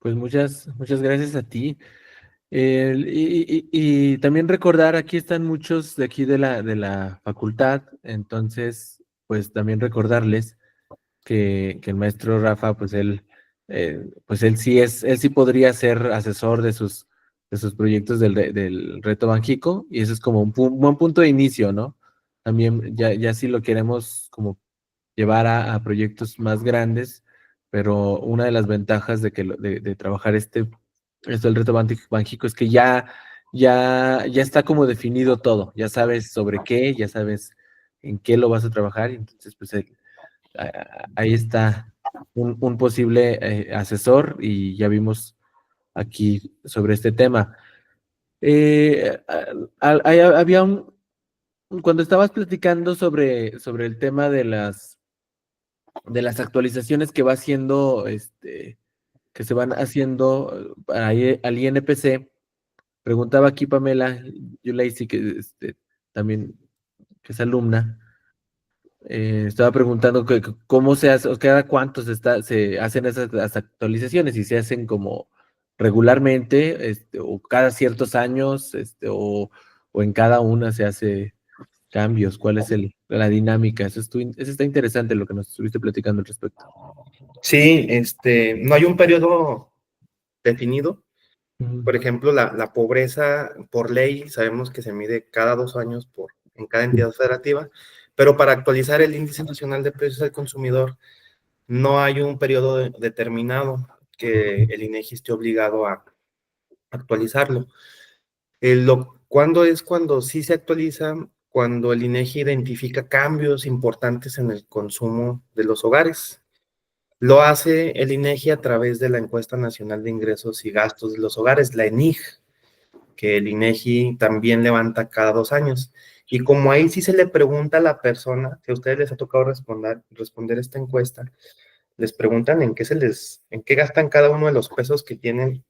Pues muchas gracias a ti. Y también recordar, aquí están muchos de aquí de la facultad, entonces, pues también recordarles que el maestro Rafa, pues él sí podría ser asesor de sus proyectos del Reto Banjico, y eso es como un buen punto de inicio, ¿no? También ya si lo queremos como llevar a proyectos más grandes, pero una de las ventajas de trabajar esto del Reto Banjico es que ya está como definido todo, ya sabes sobre qué, ya sabes en qué lo vas a trabajar, y entonces pues ahí está un posible asesor, y ya vimos aquí sobre este tema. Había cuando estabas platicando sobre el tema de las actualizaciones que va haciendo, que se van haciendo al INPC, preguntaba aquí Pamela Yulaisi, que también que es alumna. Estaba preguntando cómo se hace, o cada cuánto se hacen esas las actualizaciones, y se hacen como regularmente, o cada ciertos años, o en cada una se hace cambios. ¿Cuál es la dinámica? Eso está interesante lo que nos estuviste platicando al respecto. Sí, no hay un periodo definido. Ujú, Por ejemplo, la pobreza por ley sabemos que se mide cada 2 años en cada entidad federativa, pero para actualizar el Índice Nacional de Precios al Consumidor no hay un periodo determinado que el INEGI esté obligado a actualizarlo. Cuando sí se actualiza? Cuando el INEGI identifica cambios importantes en el consumo de los hogares. Lo hace el INEGI a través de la Encuesta Nacional de Ingresos y Gastos de los Hogares, la ENIG, que el INEGI también levanta cada 2 años. Y como ahí sí se le pregunta a la persona, si a ustedes les ha tocado responder esta encuesta, les preguntan en qué gastan cada uno de los pesos que tienen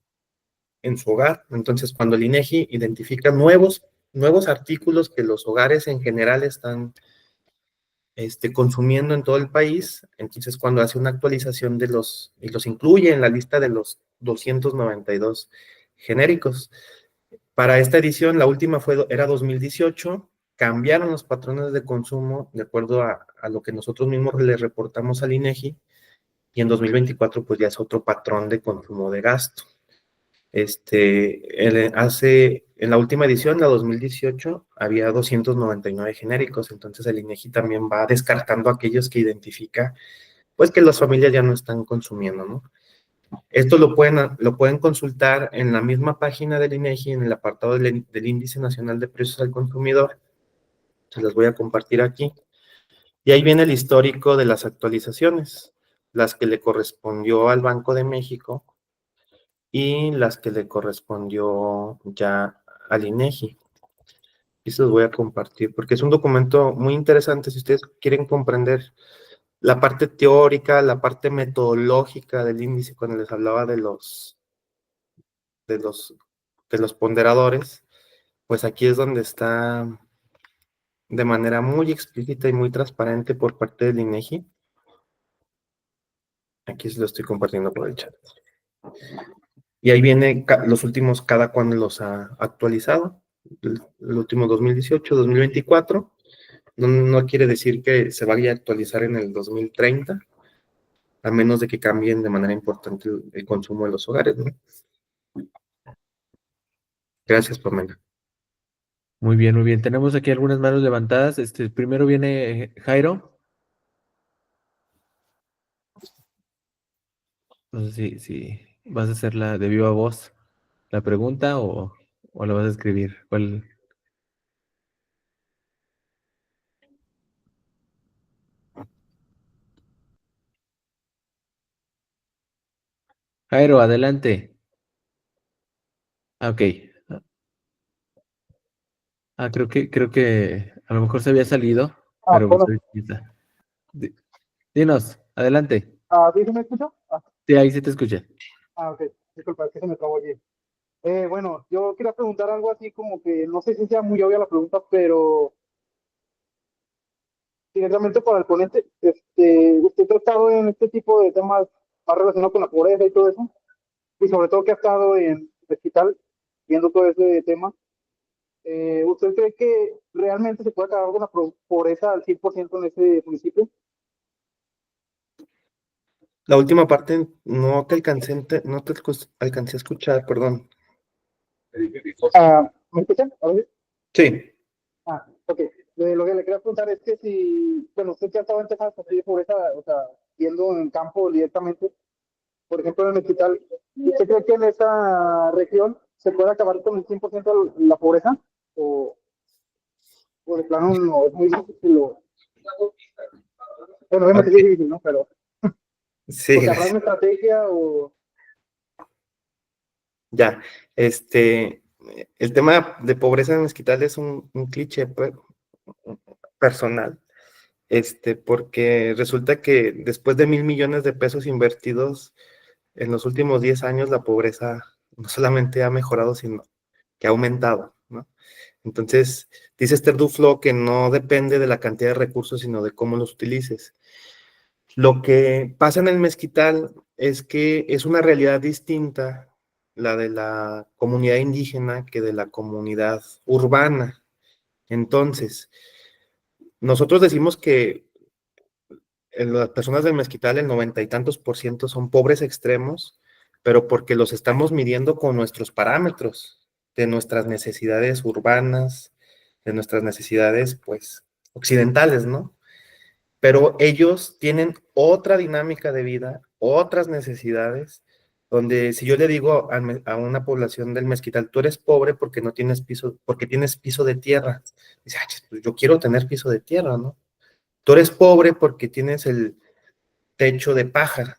en su hogar. Entonces, cuando el INEGI identifica nuevos artículos que los hogares en general están consumiendo en todo el país, entonces cuando hace una actualización y los incluye en la lista de los 292 genéricos. Para esta edición, la última era 2018, cambiaron los patrones de consumo de acuerdo a lo que nosotros mismos le reportamos al INEGI, y en 2024 pues ya es otro patrón de consumo de gasto. En la última edición, la 2018, había 299 genéricos, entonces el INEGI también va descartando aquellos que identifica, pues que las familias ya no están consumiendo, ¿no? Esto lo pueden consultar en la misma página del INEGI, en el apartado del Índice Nacional de Precios al Consumidor. Se los voy a compartir aquí. Y ahí viene el histórico de las actualizaciones, las que le correspondió al Banco de México y las que le correspondió ya al INEGI. Y se los voy a compartir porque es un documento muy interesante si ustedes quieren comprender la parte teórica, la parte metodológica del índice, cuando les hablaba de los, de los ponderadores, pues aquí es donde está de manera muy explícita y muy transparente por parte del INEGI. Aquí se lo estoy compartiendo por el chat. Y ahí viene los últimos, cada cuando los ha actualizado. El último 2018, 2024. No quiere decir que se vaya a actualizar en el 2030, a menos de que cambien de manera importante el consumo de los hogares, ¿no? Gracias, Pamela. Muy bien, muy bien. Tenemos aquí algunas manos levantadas. Primero viene Jairo. No sé si vas a hacer la de viva voz la pregunta o la vas a escribir. ¿Cuál? Jairo, adelante. Ah, ok. Creo que a lo mejor se había salido, Ah, pero pues bueno, ahorita está. Dinos, adelante. ¿sí se me escucha? Sí, ahí sí te escuché. Ok, disculpa, es que se me trabó aquí. Bueno, yo quería preguntar algo así como que no sé si sea muy obvia la pregunta, pero directamente para el ponente, usted ha estado en este tipo de temas más relacionados con la pobreza y todo eso, y sobre todo que ha estado en el hospital viendo todo ese tema. ¿Usted cree que realmente se puede acabar con la pobreza al 100% en ese municipio? La última parte no te alcancé, no te alcancé a escuchar, perdón. ¿Me escuchan? A ver. Sí, Ok. Lo que le quería preguntar es que si, bueno, usted que ha estado en temas así de pobreza, o sea, viendo en campo directamente, por ejemplo, en el hospital, ¿usted cree que en esa región se puede acabar con el 100% la pobreza? O de plano no, es muy difícil. Bueno, obviamente ok, sí es difícil, ¿no? Pero, sí, o sea, ¿habrá gracias. una estrategia o...? Ya, el tema de pobreza en Mezquital es un cliché pues, personal, porque resulta que después de 1,000 millones de pesos invertidos en los últimos 10 años, la pobreza no solamente ha mejorado, sino que ha aumentado, ¿no? Entonces, dice Esther Duflo que no depende de la cantidad de recursos, sino de cómo los utilices. Lo que pasa en el Mezquital es que es una realidad distinta la de la comunidad indígena que de la comunidad urbana. Entonces, nosotros decimos que las personas del Mezquital, el 90 y tantos% son pobres extremos, pero porque los estamos midiendo con nuestros parámetros de nuestras necesidades urbanas, de nuestras necesidades, pues, occidentales, ¿no? Pero ellos tienen otra dinámica de vida, otras necesidades, donde si yo le digo a una población del Mezquital, tú eres pobre porque no tienes piso, porque tienes piso de tierra, dice, "Ay, pues yo quiero tener piso de tierra, ¿no? Tú eres pobre porque tienes el techo de paja,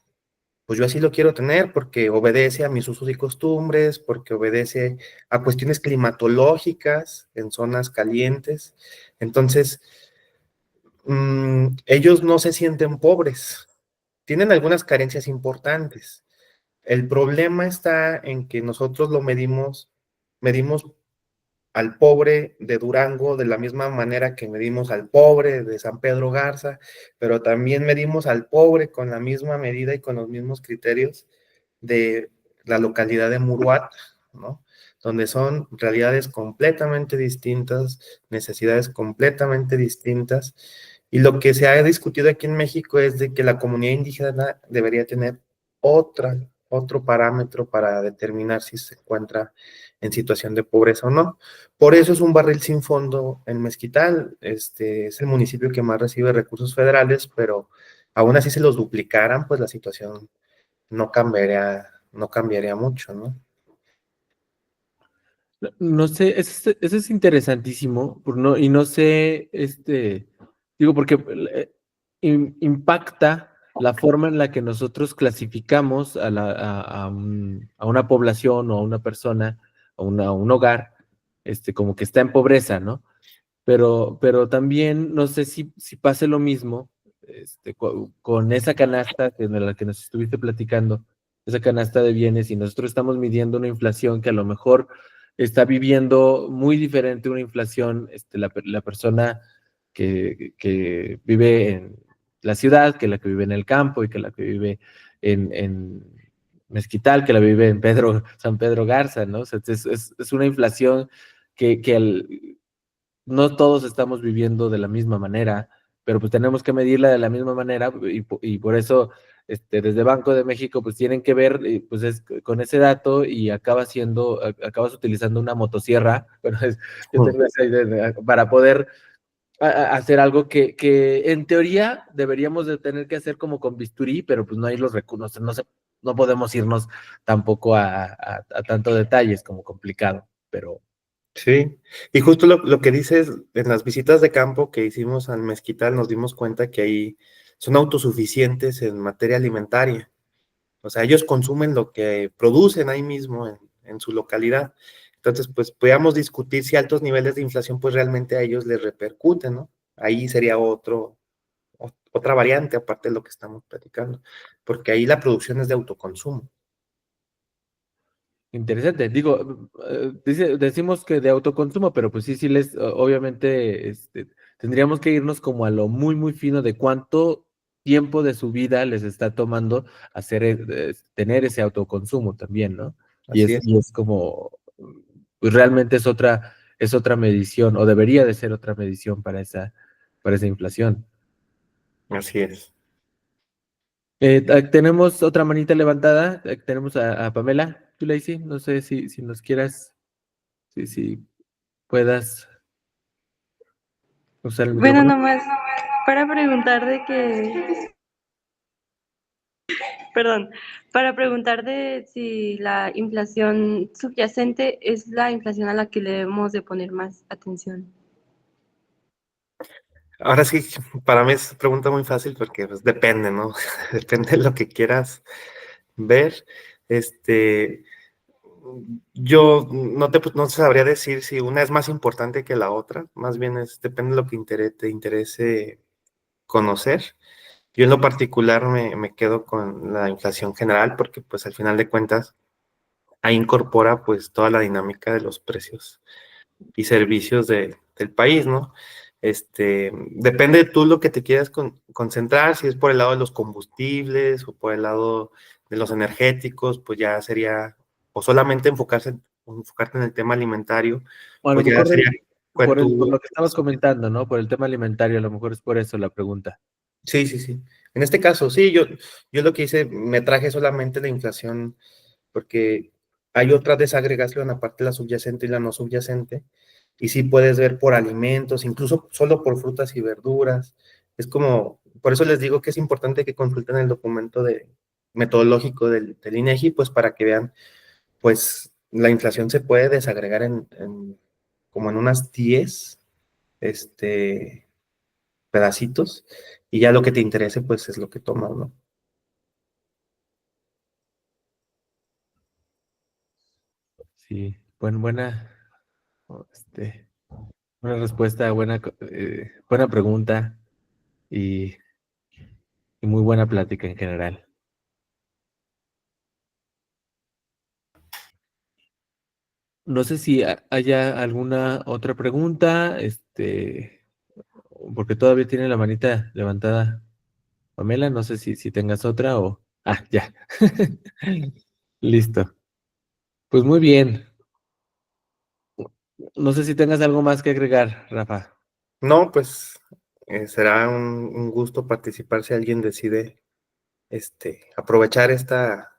pues yo así lo quiero tener porque obedece a mis usos y costumbres, porque obedece a cuestiones climatológicas en zonas calientes. Entonces, ellos no se sienten pobres, tienen algunas carencias importantes. El problema está en que nosotros medimos al pobre de Durango de la misma manera que medimos al pobre de San Pedro Garza, pero también medimos al pobre con la misma medida y con los mismos criterios de la localidad de Muruat, ¿no? Donde son realidades completamente distintas, necesidades completamente distintas, y lo que se ha discutido aquí en México es de que la comunidad indígena debería tener otro parámetro para determinar si se encuentra en situación de pobreza o no. Por eso es un barril sin fondo el Mezquital, es el municipio que más recibe recursos federales, pero aún así se los duplicaran, pues la situación no cambiaría mucho, ¿no? No sé, eso es interesantísimo, y no sé, digo, porque impacta la forma en la que nosotros clasificamos a una población o a una persona, a un hogar, como que está en pobreza, ¿no? Pero también no sé si pase lo mismo con esa canasta de la que nos estuviste platicando, esa canasta de bienes, y nosotros estamos midiendo una inflación que a lo mejor está viviendo muy diferente una inflación, la persona que vive en la ciudad, que la que vive en el campo y que la que vive en Mezquital, que la vive en San Pedro Garza, ¿no? O sea, es una inflación que no todos estamos viviendo de la misma manera, pero pues tenemos que medirla de la misma manera y por eso desde Banco de México, pues tienen que ver, pues es con ese dato y acabas utilizando una motosierra, pero yo tengo esa idea para poder hacer algo que en teoría deberíamos de tener que hacer como con bisturí, pero pues no hay los recursos, no podemos irnos tampoco a tanto detalle, es como complicado, pero... Sí, y justo lo que dices, en las visitas de campo que hicimos al Mezquital nos dimos cuenta que ahí son autosuficientes en materia alimentaria. O sea, ellos consumen lo que producen ahí mismo en su localidad. Entonces, pues podíamos discutir si altos niveles de inflación pues realmente a ellos les repercuten, ¿no? Ahí sería otra variante aparte de lo que estamos platicando, porque ahí la producción es de autoconsumo. Interesante, digo, decimos que de autoconsumo, pero pues sí, obviamente, tendríamos que irnos como a lo muy, muy fino de cuánto tiempo de su vida les está tomando tener ese autoconsumo también, ¿no? Así es. Y es como, pues realmente es otra medición, o debería de ser otra medición para esa inflación. Así es. Tenemos otra manita levantada, tenemos a Pamela, tú Lacey, no sé si nos quieras, si puedas usar el Bueno, micrófono. nomás para preguntar de que, perdón, para preguntar de si la inflación subyacente es la inflación a la que le debemos de poner más atención. Ahora sí, para mí es pregunta muy fácil porque pues, depende, ¿no? Depende de lo que quieras ver. Yo no sabría decir si una es más importante que la otra, más bien depende de lo que te interese conocer. Yo en lo particular me quedo con la inflación general porque pues al final de cuentas ahí incorpora pues toda la dinámica de los precios y servicios del país, ¿no? Depende de tú lo que te quieras concentrar, si es por el lado de los combustibles o por el lado de los energéticos, pues ya sería, o solamente enfocarte en el tema alimentario, O a lo pues ya mejor sería por lo que estabas comentando, ¿no? Por el tema alimentario, a lo mejor es por eso la pregunta. Sí, sí, sí. En este caso, sí, yo lo que hice, me traje solamente la inflación, porque hay otra desagregación, aparte de la subyacente y la no subyacente, y sí puedes ver por alimentos, incluso solo por frutas y verduras. Es como, por eso les digo que es importante que consulten el documento metodológico del INEGI, pues para que vean, pues la inflación se puede desagregar como en unas 10, pedacitos, y ya lo que te interese, pues es lo que tomas, ¿no? Sí, este, buena respuesta, buena pregunta y, y muy buena plática en general. No sé si haya alguna otra pregunta, porque todavía tiene la manita levantada Pamela, no sé si tengas otra o... Ah, ya. Listo. Pues muy bien. No sé si tengas algo más que agregar, Rafa. No, pues será un gusto participar si alguien decide aprovechar esta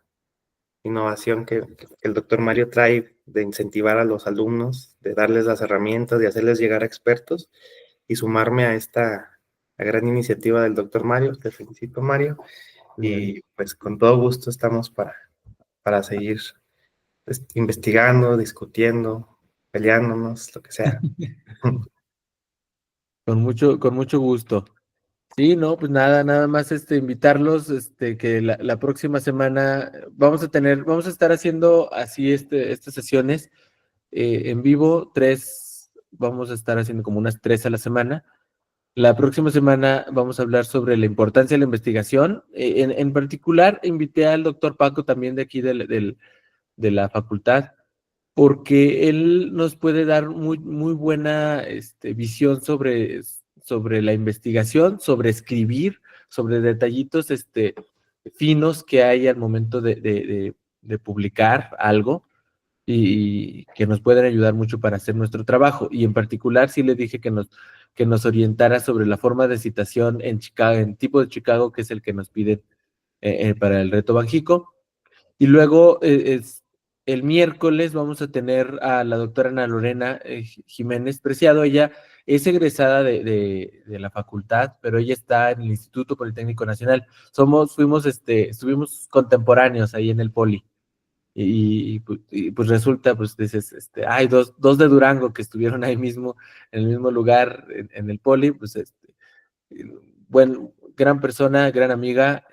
innovación que el doctor Mario trae de incentivar a los alumnos, de darles las herramientas, de hacerles llegar a expertos y sumarme a esta gran iniciativa del doctor Mario. Te felicito, Mario. Y pues con todo gusto estamos para seguir investigando, discutiendo, peleándonos, lo que sea. Con mucho gusto. Sí, no, pues nada más invitarlos, que la próxima semana vamos a estar haciendo así estas sesiones en vivo, vamos a estar haciendo como unas 3 a la semana. La próxima semana vamos a hablar sobre la importancia de la investigación. En particular, invité al doctor Paco también de aquí de la facultad, porque él nos puede dar muy buena visión sobre la investigación, sobre escribir, sobre detallitos finos que hay al momento de publicar algo y que nos pueden ayudar mucho para hacer nuestro trabajo. Y en particular sí le dije que nos orientara sobre la forma de citación en Chicago, en tipo de Chicago, que es el que nos piden para el reto Banjico. Y luego el miércoles vamos a tener a la doctora Ana Lorena Jiménez Preciado. Ella es egresada de la facultad, pero ella está en el Instituto Politécnico Nacional. Estuvimos contemporáneos ahí en el Poli. Pues resulta, pues dices, hay dos de Durango que estuvieron ahí mismo, en el mismo lugar, en el Poli, pues bueno, gran persona, gran amiga,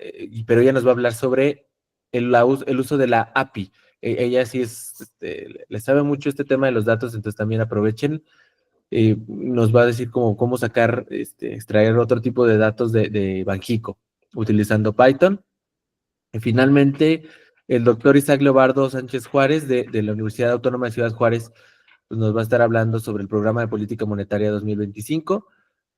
pero ella nos va a hablar sobre el uso de la API. Ella sí le sabe mucho este tema de los datos, entonces también aprovechen. Nos va a decir cómo sacar, extraer otro tipo de datos de Banjico utilizando Python. Y finalmente, el doctor Isaac Leobardo Sánchez Juárez de la Universidad Autónoma de Ciudad Juárez pues nos va a estar hablando sobre el programa de política monetaria 2025.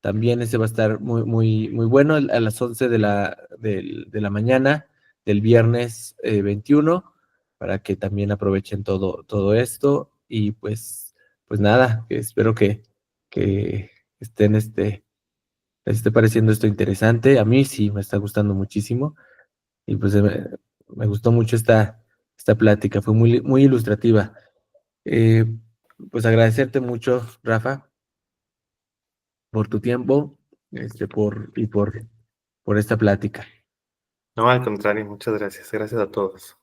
También ese va a estar muy, muy, muy bueno a las 11 de la mañana del viernes 21, para que también aprovechen todo esto. Y pues nada, espero que estén les esté pareciendo esto interesante. A mí sí me está gustando muchísimo. Y pues me gustó mucho esta plática, fue muy, muy ilustrativa. Eh, pues agradecerte mucho, Rafa, por tu tiempo, por esta plática. No, al contrario, muchas gracias. Gracias a todos.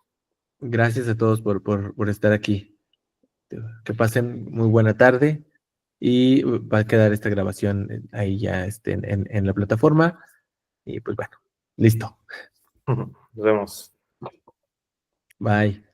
Gracias a todos por estar aquí. Que pasen muy buena tarde y va a quedar esta grabación ahí ya en la plataforma. Y pues bueno, listo. Nos vemos. Bye.